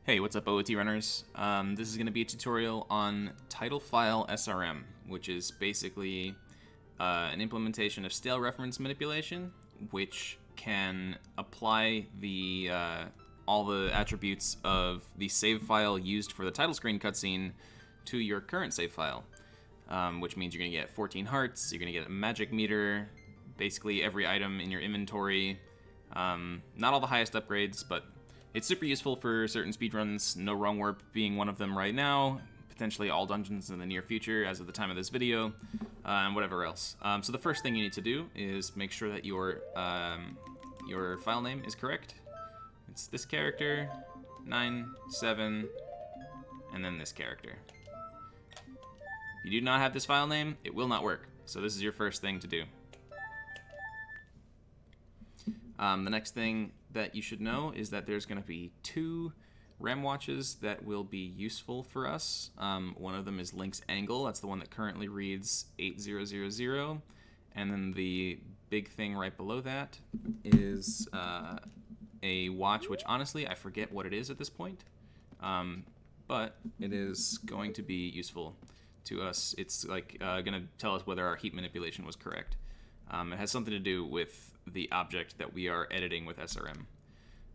Hey, what's up, OOT runners? This is going to be a tutorial on title file SRM, which is basically an implementation of stale reference manipulation, which can apply the all the attributes of the save file used for the title screen cutscene to your current save file, which means you're going to get 14 hearts, you're going to get a magic meter, basically every item in your inventory. Not all the highest upgrades, but it's super useful for certain speedruns, No Wrong Warp being one of them right now, potentially all dungeons in the near future as of the time of this video, and whatever else. So the first thing you need to do is make sure that your file name is correct. It's this character, 9, 7, and then this character. If you do not have this file name, it will not work. So this is your first thing to do. The next thing that you should know is that there's going to be 2 RAM watches that will be useful for us. One of them is Link's Angle. That's the one that currently reads 8000. And then the big thing right below that is a watch, which honestly I forget what it is at this point. But it is going to be useful to us. It's like going to tell us whether our heat manipulation was correct. It has something to do with the object that we are editing with SRM,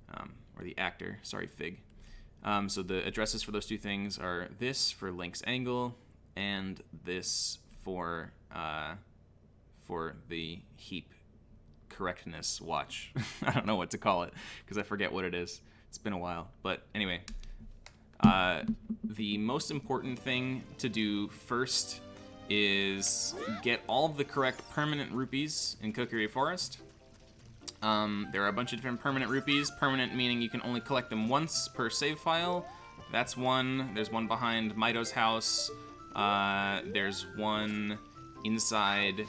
or the actor, sorry, Fig. So the addresses for those 2 things are this for Link's Angle, and this for the heap correctness watch. I don't know what to call it, because I forget what it is. It's been a while, but anyway. The most important thing to do first is get all of the correct permanent rupees in Kokiri Forest. There are a bunch of different permanent rupees. Permanent meaning you can only collect them once per save file. That's one. There's one behind Mito's house. There's one inside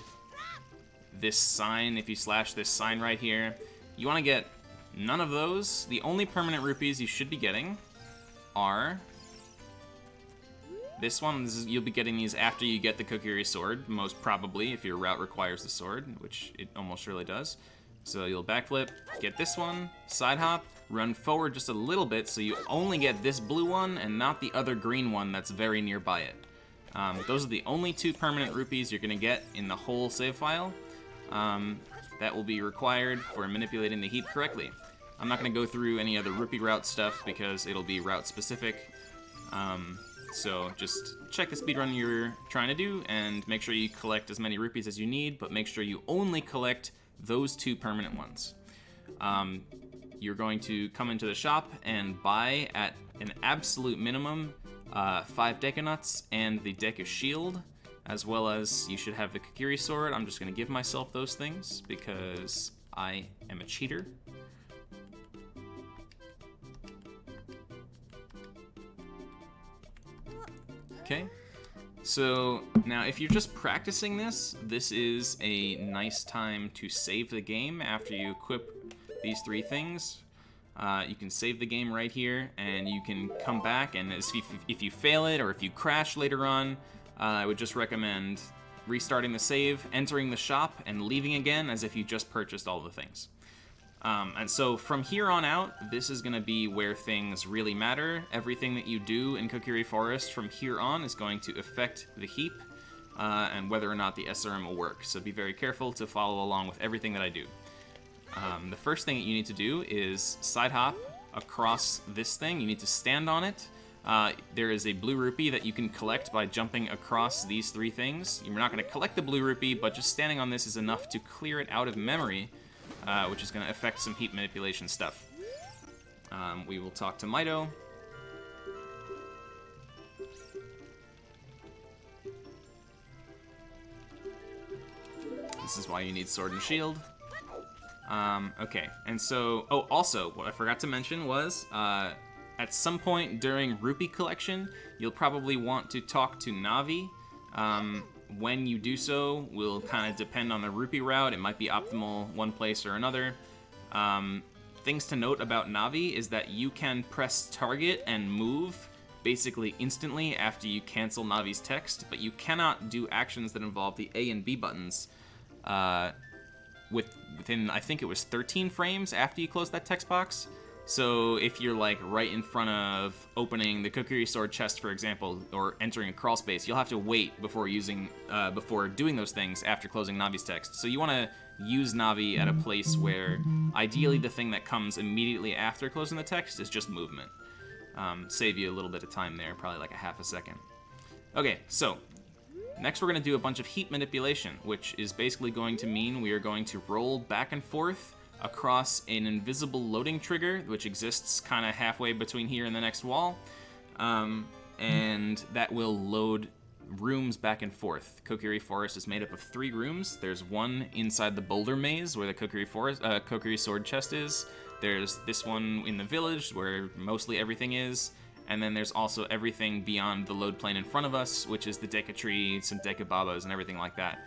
this sign. If you slash this sign right here, you want to get none of those. The only permanent rupees you should be getting are this one. You'll be getting these after you get the Kokiri sword, most probably, if your route requires the sword, which it almost surely does. So you'll backflip, get this one, side hop, run forward just a little bit so you only get this blue one and not the other green one that's very nearby it. Those are the only 2 permanent rupees you're going to get in the whole save file. That will be required for manipulating the heap correctly. I'm not going to go through any other rupee route stuff because it'll be route specific. So just check the speedrun you're trying to do and make sure you collect as many rupees as you need, but make sure you only collect those 2 permanent ones. You're going to come into the shop and buy at an absolute minimum 5 Decanuts and the Deku Shield, as well as you should have the Kokiri sword. I'm just going to give myself those things because I am a cheater. Okay, so now if you're just practicing this, this is a nice time to save the game after you equip these 3 things. You can save the game right here, and you can come back, and if you fail it or if you crash later on, I would just recommend restarting the save, entering the shop, and leaving again as if you just purchased all the things. And so from here on out, this is going to be where things really matter. Everything that you do in Kokiri Forest from here on is going to affect the heap and whether or not the SRM will work. So be very careful to follow along with everything that I do. The first thing that you need to do is side hop across this thing. You need to stand on it. There is a blue rupee that you can collect by jumping across these 3 things. You're not going to collect the blue rupee, but just standing on this is enough to clear it out of memory. Which is going to affect some heat manipulation stuff. We will talk to Mito. This is why you need sword and shield. Okay, and so, oh, also, what I forgot to mention was, at some point during rupee collection, you'll probably want to talk to Navi. When you do so will kind of depend on the rupee route. It might be optimal one place or another. Things to note about Navi is that you can press target and move basically instantly after you cancel Navi's text, but you cannot do actions that involve the A and B buttons within, I think it was 13 frames after you close that text box. So if you're like right in front of opening the Kokiri Sword chest, for example, or entering a crawl space, you'll have to wait before doing those things after closing Navi's text. So you want to use Navi at a place where ideally the thing that comes immediately after closing the text is just movement. Save you a little bit of time there, probably like a half a second. Okay, so next we're going to do a bunch of heap manipulation, which is basically going to mean we are going to roll back and forth across an invisible loading trigger, which exists kind of halfway between here and the next wall, and that will load rooms back and forth. Kokiri Forest is made up of 3 rooms. There's one inside the boulder maze where the Kokiri Sword chest is. There's this one in the village where mostly everything is. And then there's also everything beyond the load plane in front of us, which is the Deku Tree, some Deku Babas, and everything like that.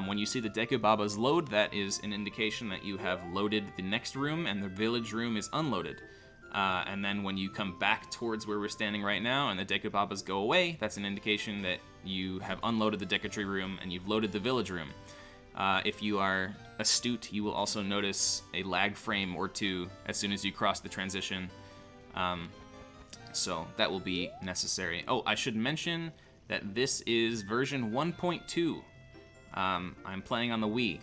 When you see the Deku Babas load, that is an indication that you have loaded the next room and the village room is unloaded. And then when you come back towards where we're standing right now and the Deku Babas go away, that's an indication that you have unloaded the Deku Tree room and you've loaded the village room. If you are astute, you will also notice a lag frame or 2 as soon as you cross the transition. So that will be necessary. Oh, I should mention that this is version 1.2. I'm playing on the Wii.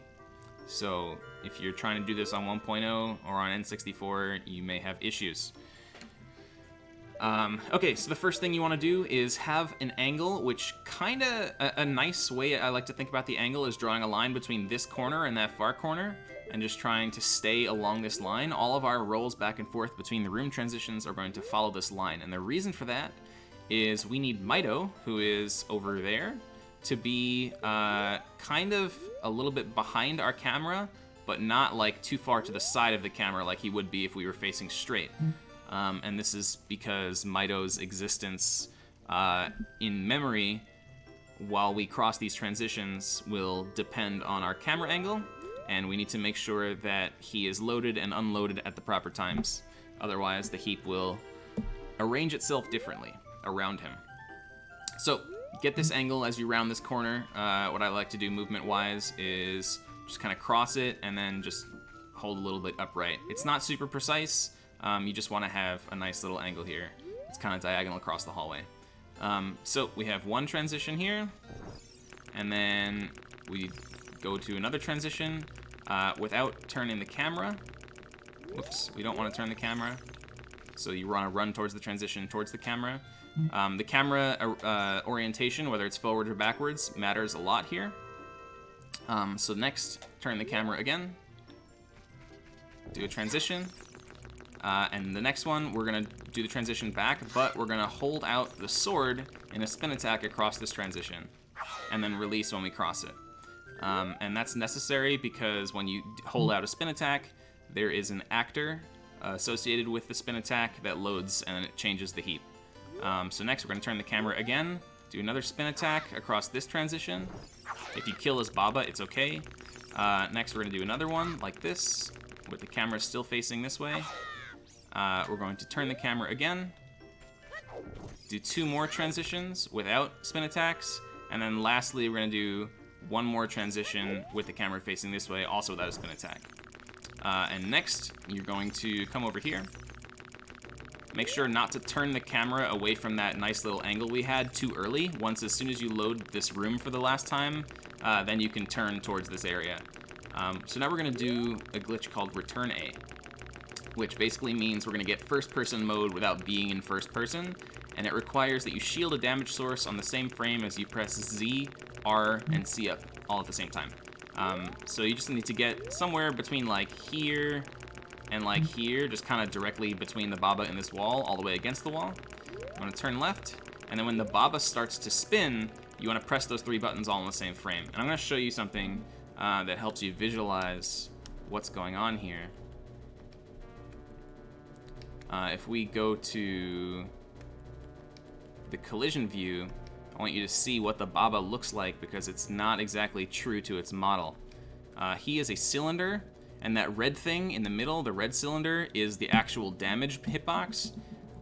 So if you're trying to do this on 1.0 or on N64, you may have issues. Okay, so the first thing you want to do is have an angle, which kind of a nice way I like to think about the angle is drawing a line between this corner and that far corner and just trying to stay along this line. All of our rolls back and forth between the room transitions are going to follow this line. And the reason for that is we need Mido, who is over there, to be kind of a little bit behind our camera, but not like too far to the side of the camera like he would be if we were facing straight. And this is because Mido's existence in memory while we cross these transitions will depend on our camera angle, and we need to make sure that he is loaded and unloaded at the proper times. Otherwise, the heap will arrange itself differently around him. So, get this angle as you round this corner. What I like to do movement-wise is just kind of cross it and then just hold a little bit upright. It's not super precise. You just want to have a nice little angle here. It's kind of diagonal across the hallway. So we have one transition here, and then we go to another transition without turning the camera. Whoops, we don't want to turn the camera. So you want to run towards the transition towards the camera. The camera orientation, whether it's forward or backwards, matters a lot here. So next, turn the camera again. Do a transition. And the next one, we're going to do the transition back, but we're going to hold out the sword in a spin attack across this transition, and then release when we cross it. And that's necessary because when you hold out a spin attack, there is an actor associated with the spin attack that loads and it changes the heap. So next, we're going to turn the camera again, do another spin attack across this transition. If you kill as Baba, it's okay. Next, we're going to do another one like this, with the camera still facing this way. We're going to turn the camera again, do 2 more transitions without spin attacks, and then lastly, we're going to do 1 more transition with the camera facing this way, also without a spin attack. And next, you're going to come over here. Make sure not to turn the camera away from that nice little angle we had too early. As soon as you load this room for the last time, then you can turn towards this area. So now we're going to do a glitch called Return A, which basically means we're going to get first-person mode without being in first person, and it requires that you shield a damage source on the same frame as you press Z, R, and C up all at the same time. So you just need to get somewhere between like here and like here, just kind of directly between the Baba and this wall, all the way against the wall. You want to turn left, and then when the Baba starts to spin, you want to press those 3 buttons all in the same frame. And I'm going to show you something that helps you visualize what's going on here. If we go to the collision view, I want you to see what the Baba looks like because it's not exactly true to its model. He is a cylinder, and that red thing in the middle, the red cylinder, is the actual damage hitbox,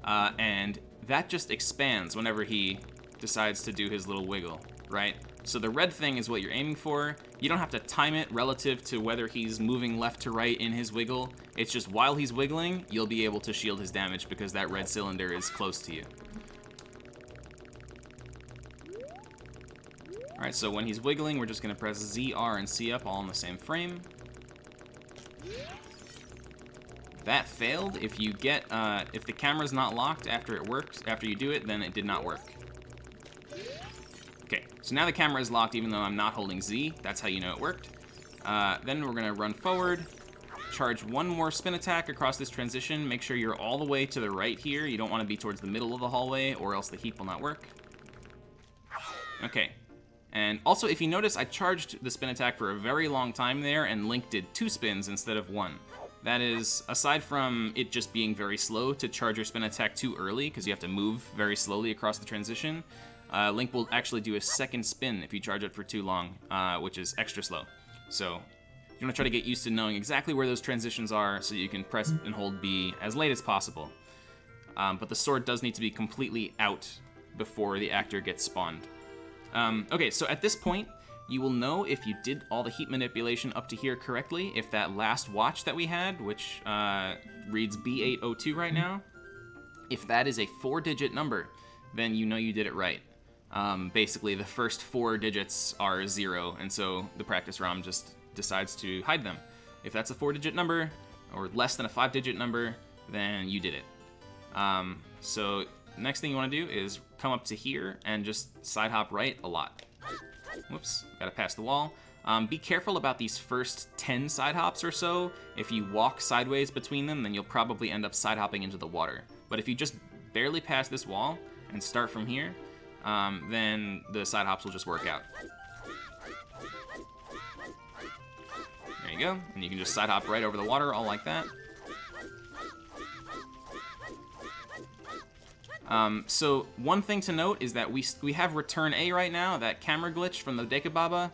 and that just expands whenever he decides to do his little wiggle, right? So the red thing is what you're aiming for. You don't have to time it relative to whether he's moving left to right in his wiggle. It's just while he's wiggling, you'll be able to shield his damage because that red cylinder is close to you. Alright, so when he's wiggling, we're just going to press Z, R, and C up all in the same frame. That failed. If you get, if the camera's not locked after it works, after you do it, then it did not work. Okay, so now the camera is locked even though I'm not holding Z. That's how you know it worked. Then we're gonna run forward, charge one more spin attack across this transition. Make sure you're all the way to the right here. You don't want to be towards the middle of the hallway or else the heap will not work. Okay. And also, if you notice, I charged the spin attack for a very long time there, and Link did 2 spins instead of 1. That is, aside from it just being very slow to charge your spin attack too early, because you have to move very slowly across the transition, Link will actually do a second spin if you charge it for too long, which is extra slow. So you want to try to get used to knowing exactly where those transitions are so you can press and hold B as late as possible. But the sword does need to be completely out before the actor gets spawned. Okay, so at this point, you will know if you did all the heat manipulation up to here correctly, if that last watch that we had, which reads B802 right now, if that is a 4-digit number, then you know you did it right. Basically, the first 4 digits are 0, and so the practice ROM just decides to hide them. If that's a 4-digit number, or less than a 5-digit number, then you did it. So next thing you want to do is come up to here and just side hop right a lot. Whoops, gotta pass the wall. Be careful about these first 10 side hops or so. If you walk sideways between them, then you'll probably end up side hopping into the water. But if you just barely pass this wall and start from here, then the side hops will just work out. There you go, and you can just side hop right over the water, all like that. So one thing to note is that we have return A right now, that camera glitch from the Dekababa,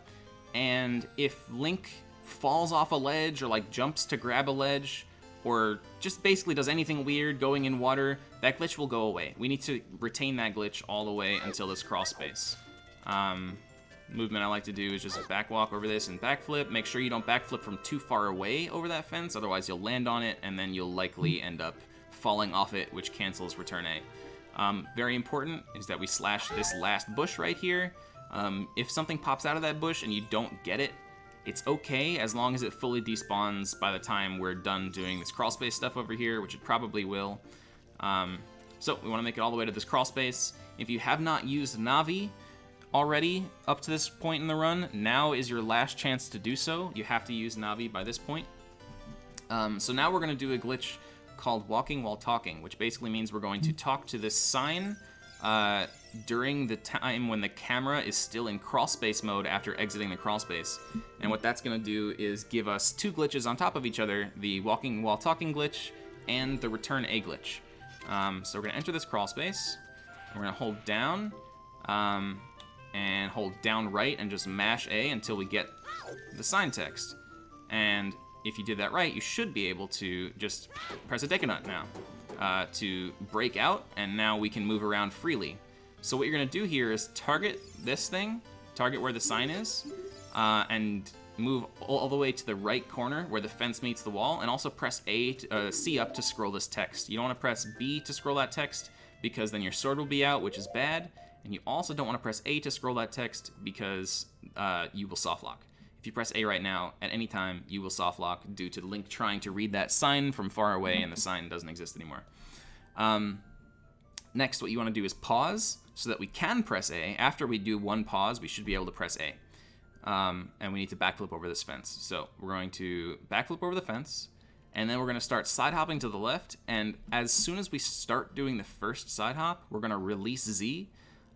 and if Link falls off a ledge or like jumps to grab a ledge or just basically does anything weird going in water, that glitch will go away. We need to retain that glitch all the way until this crawl space. Movement I like to do is just backwalk over this and backflip. Make sure you don't backflip from too far away over that fence, otherwise you'll land on it and then you'll likely end up falling off it, which cancels return A. Very important is that we slash this last bush right here. If something pops out of that bush and you don't get it, it's okay as long as it fully despawns by the time we're done doing this crawl space stuff over here, which it probably will. So we want to make it all the way to this crawl space. If you have not used Navi already up to this point in the run, now is your last chance to do so. You have to use Navi by this point. So now we're going to do a glitch called walking while talking, which basically means we're going to talk to this sign during the time when the camera is still in crawl space mode after exiting the crawl space. And what that's going to do is give us 2 glitches on top of each other, the walking while talking glitch and the return A glitch. So we're going to enter this crawl space, we're going to hold down and hold down right and just mash A until we get the sign text. And if you did that right, you should be able to just press a Decanut now to break out, and now we can move around freely. So what you're going to do here is target this thing, target where the sign is, and move all the way to the right corner where the fence meets the wall, and also press C up to scroll this text. You don't want to press B to scroll that text because then your sword will be out, which is bad, and you also don't want to press A to scroll that text because you will soft lock. If you press A right now, at any time, you will soft lock due to Link trying to read that sign from far away, and the sign doesn't exist anymore. Next, what you want to do is pause so that we can press A. After we do one pause, we should be able to press A. And we need to backflip over this fence. So we're going to backflip over the fence, and then we're going to start side hopping to the left. And as soon as we start doing the first side hop, we're going to release Z,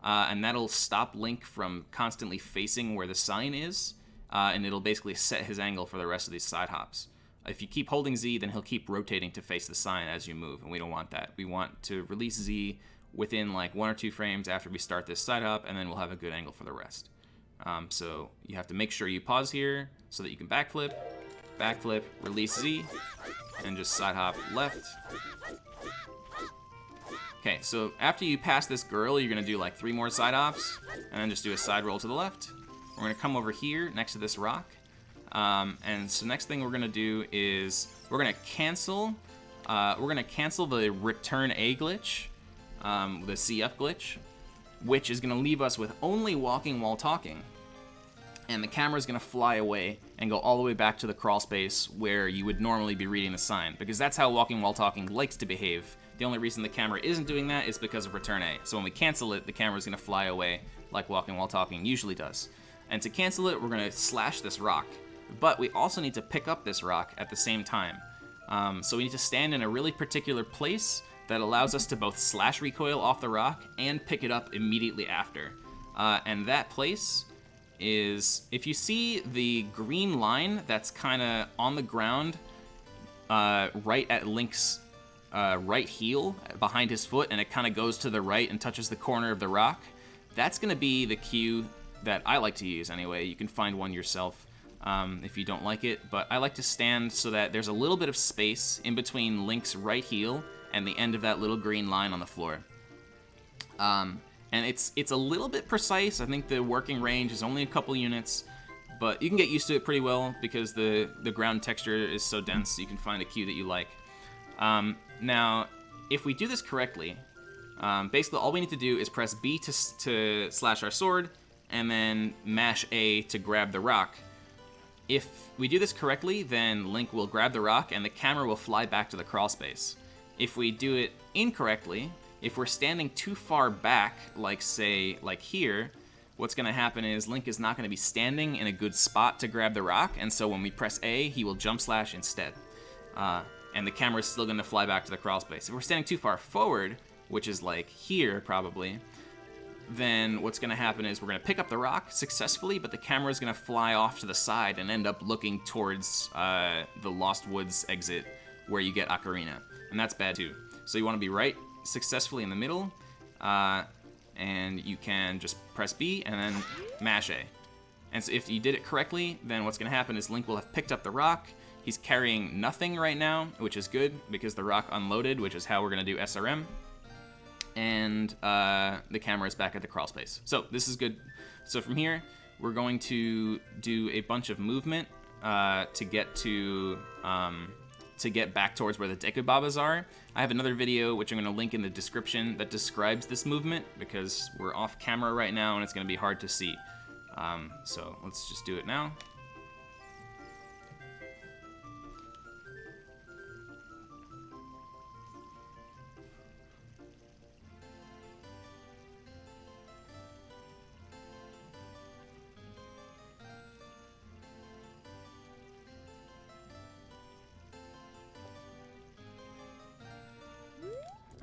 and that'll stop Link from constantly facing where the sign is. And it'll basically set his angle for the rest of these side hops. If you keep holding Z, then he'll keep rotating to face the sign as you move, and we don't want that. We want to release Z within like 1 or 2 frames after we start this side hop, and then we'll have a good angle for the rest. So you have to make sure you pause here so that you can backflip, release Z, and just side hop left. Okay, so after you pass this girl, you're going to do like 3 more side hops, and then just do a side roll to the left. we're going to come over here next to this rock. And so next thing we're going to do is we're going to cancel the return A glitch, the CF glitch, which is going to leave us with only walking while talking. And the camera is going to fly away and go all the way back to the crawl space where you would normally be reading the sign, because that's how walking while talking likes to behave. The only reason the camera isn't doing that is because of return A. So when we cancel it, the camera is going to fly away like walking while talking usually does. And to cancel it, we're going to slash this rock. But we also need to pick up this rock at the same time. So we need to stand in a really particular place that allows us to both slash recoil off the rock and pick it up immediately after. And that place is, if you see the green line that's kind of on the ground right at Link's right heel behind his foot, and it kind of goes to the right and touches the corner of the rock, that's going to be the cue that I like to use anyway. You can find one yourself if you don't like it, but I like to stand so that there's a little bit of space in between Link's right heel and the end of that little green line on the floor. And it's a little bit precise. I think the working range is only a couple units, but you can get used to it pretty well because the ground texture is so dense, you can find a cue that you like. Now, if we do this correctly, basically all we need to do is press B to slash our sword, and then mash A to grab the rock. If we do this correctly, then Link will grab the rock and the camera will fly back to the crawl space. If we do it incorrectly, if we're standing too far back, like here, what's going to happen is Link is not going to be standing in a good spot to grab the rock, and so when we press A, he will jump slash instead. And the camera is still going to fly back to the crawl space. If we're standing too far forward, which is like here probably, then what's going to happen is we're going to pick up the rock successfully, but the camera is going to fly off to the side and end up looking towards the Lost Woods exit where you get Ocarina, and that's bad too. So you want to be right successfully in the middle, and you can just press B and then mash A. And so if you did it correctly, then what's going to happen is Link will have picked up the rock. He's carrying nothing right now, which is good because the rock unloaded, which is how we're going to do SRM. And the camera is back at the crawl space. So this is good. So from here, we're going to do a bunch of movement to get back towards where the Deku Babas are. I have another video, which I'm going to link in the description, that describes this movement because we're off camera right now and it's going to be hard to see. So let's just do it now.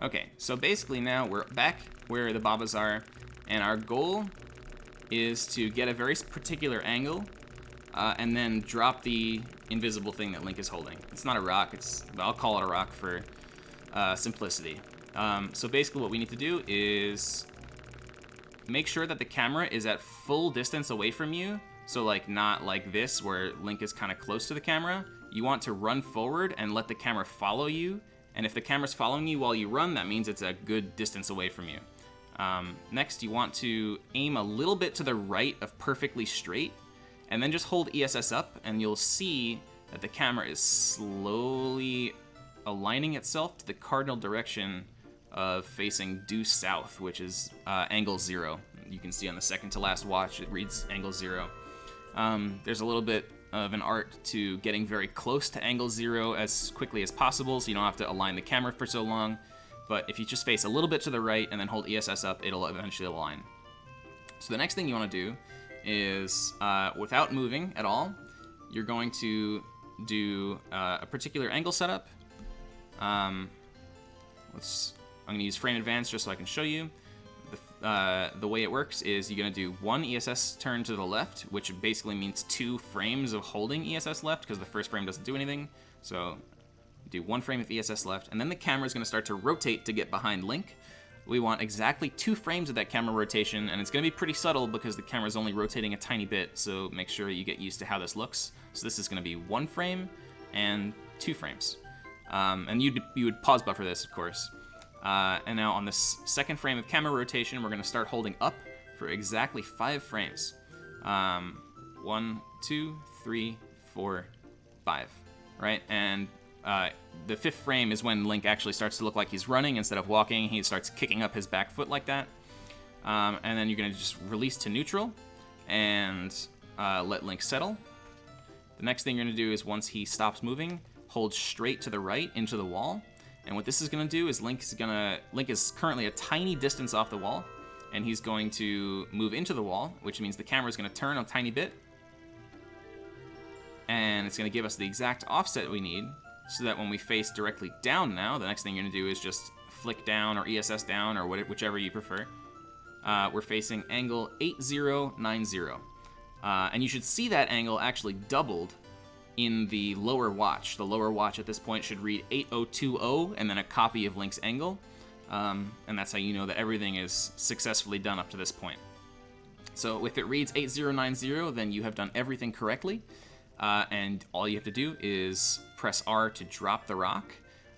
Okay, so basically now we're back where the Babas are, and our goal is to get a very particular angle, and then drop the invisible thing that Link is holding. It's not a rock, I'll call it a rock for simplicity. So basically what we need to do is make sure that the camera is at full distance away from you, so like not like this where Link is kind of close to the camera. You want to run forward and let the camera follow you. And if the camera's following you while you run, that means it's a good distance away from you. Next, you want to aim a little bit to the right of perfectly straight, and then just hold ESS up, and you'll see that the camera is slowly aligning itself to the cardinal direction of facing due south, which is angle 0. You can see on the second to last watch, it reads angle 0. There's a little bit of an art to getting very close to angle 0 as quickly as possible, so you don't have to align the camera for so long. But if you just face a little bit to the right and then hold ESS up, it'll eventually align. So the next thing you want to do is, without moving at all, you're going to do a particular angle setup. I'm going to use frame advance just so I can show you. The way it works is you're going to do one ESS turn to the left, which basically means 2 frames of holding ESS left because the first frame doesn't do anything. So do 1 frame of ESS left, and then the camera is going to start to rotate to get behind Link. We want exactly 2 frames of that camera rotation, and it's going to be pretty subtle because the camera is only rotating a tiny bit, so make sure you get used to how this looks. So this is going to be 1 frame and 2 frames. And you would pause buffer this, of course. And now on the second frame of camera rotation, we're going to start holding up for exactly 5 frames. 1, 2, 3, 4, 5, right? And the 5th frame is when Link actually starts to look like he's running instead of walking. He starts kicking up his back foot like that. And then you're going to just release to neutral and let Link settle. The next thing you're going to do is once he stops moving, hold straight to the right into the wall. And what this is going to do is Link is currently a tiny distance off the wall, and he's going to move into the wall, which means the camera is going to turn a tiny bit. And it's going to give us the exact offset we need, so that when we face directly down now, the next thing you're going to do is just flick down or ESS down or whichever you prefer. We're facing angle 8090. And you should see that angle actually doubled in the lower watch. The lower watch at this point should read 8020 and then a copy of Link's angle. And that's how you know that everything is successfully done up to this point. So if it reads 8090, then you have done everything correctly. And all you have to do is press R to drop the rock.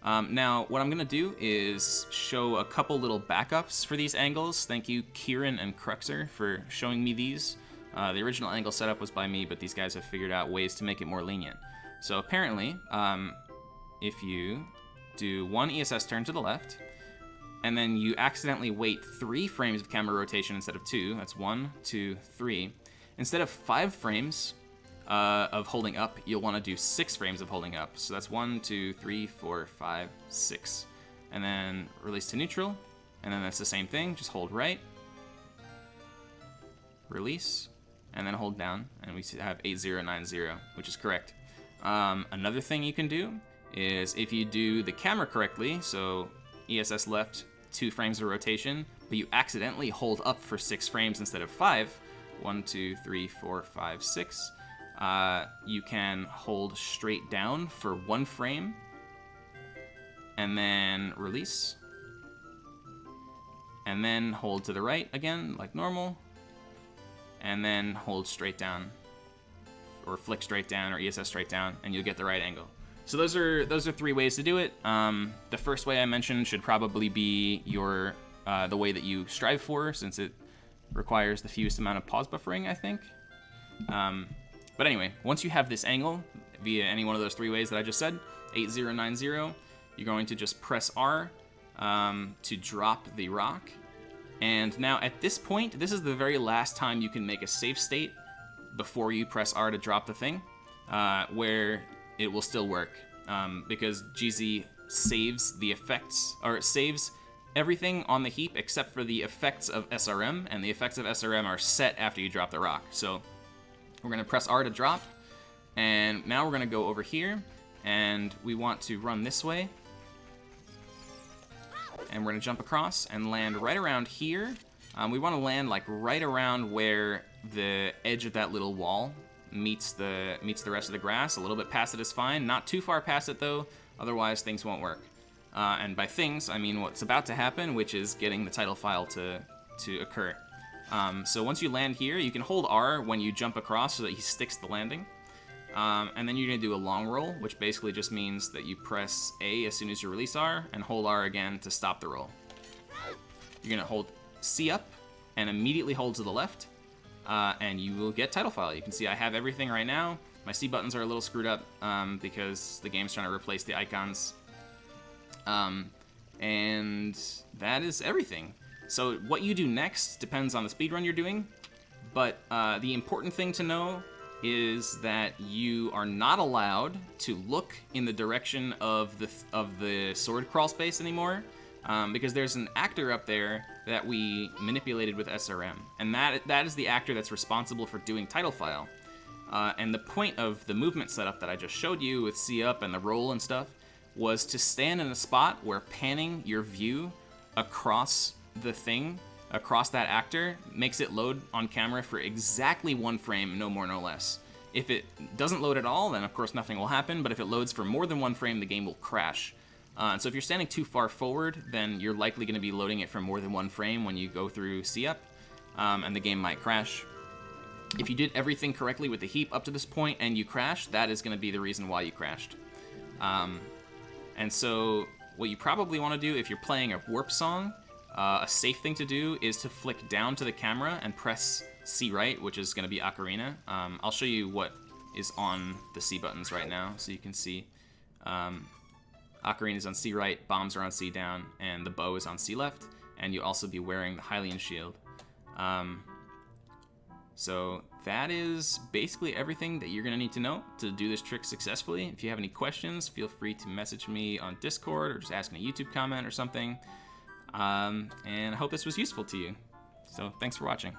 Now, what I'm going to do is show a couple little backups for these angles. Thank you, Kieran and Cruxer, for showing me these. The original angle setup was by me, but these guys have figured out ways to make it more lenient. So apparently, if you do 1 ESS turn to the left, and then you accidentally wait 3 frames of camera rotation instead of 2, that's 1, 2, 3. Instead of 5 frames of holding up, you'll want to do 6 frames of holding up. So that's 1, 2, 3, 4, 5, 6. And then release to neutral, and then that's the same thing, just hold right, release, and then hold down, and we have 8090, which is correct. Another thing you can do is if you do the camera correctly, so ESS left, 2 frames of rotation, but you accidentally hold up for 6 frames instead of 5, 1, 2, 3, 4, 5, 6, you can hold straight down for 1 frame, and then release, and then hold to the right again, like normal, and then hold straight down, or flick straight down, or ESS straight down, and you'll get the right angle. So those are 3 ways to do it. The first way I mentioned should probably be the way that you strive for, since it requires the fewest amount of pause buffering, I think. But anyway, once you have this angle via any one of those 3 ways that I just said, 8090, you're going to just press R to drop the rock. And now at this point, this is the very last time you can make a save state before you press R to drop the thing, where it will still work, because GZ saves the effects, or it saves everything on the heap except for the effects of SRM, and the effects of SRM are set after you drop the rock. So we're going to press R to drop, and now we're going to go over here, and we want to run this way. And we're going to jump across and land right around here. We want to land like right around where the edge of that little wall meets the rest of the grass. A little bit past it is fine. Not too far past it though, otherwise things won't work. And by things, I mean what's about to happen, which is getting the title file to occur. So once you land here, you can hold R when you jump across so that he sticks the landing. And then you're going to do a long roll, which basically just means that you press A as soon as you release R, and hold R again to stop the roll. You're going to hold C up, and immediately hold to the left, and you will get title file. You can see I have everything right now. My C buttons are a little screwed up because the game's trying to replace the icons. And that is everything. So what you do next depends on the speedrun you're doing, but the important thing to know is that you are not allowed to look in the direction of the sword crawl space anymore, because there's an actor up there that we manipulated with SRM, and that is the actor that's responsible for doing title file. And the point of the movement setup that I just showed you with C up and the roll and stuff was to stand in a spot where panning your view across the thing, across that actor, makes it load on camera for exactly 1 frame, no more, no less. If it doesn't load at all, then of course nothing will happen, but if it loads for more than 1 frame, the game will crash. So if you're standing too far forward, then you're likely going to be loading it for more than 1 frame when you go through C-up, and the game might crash. If you did everything correctly with the heap up to this point and you crashed, that is going to be the reason why you crashed. And so what you probably want to do if you're playing a warp song, a safe thing to do is to flick down to the camera and press C right, which is going to be Ocarina. I'll show you what is on the C buttons right now, so you can see. Ocarina is on C right, bombs are on C down, and the bow is on C left, and you'll also be wearing the Hylian shield. So that is basically everything that you're going to need to know to do this trick successfully. If you have any questions, feel free to message me on Discord or just ask in a YouTube comment or something. And I hope this was useful to you. So thanks for watching.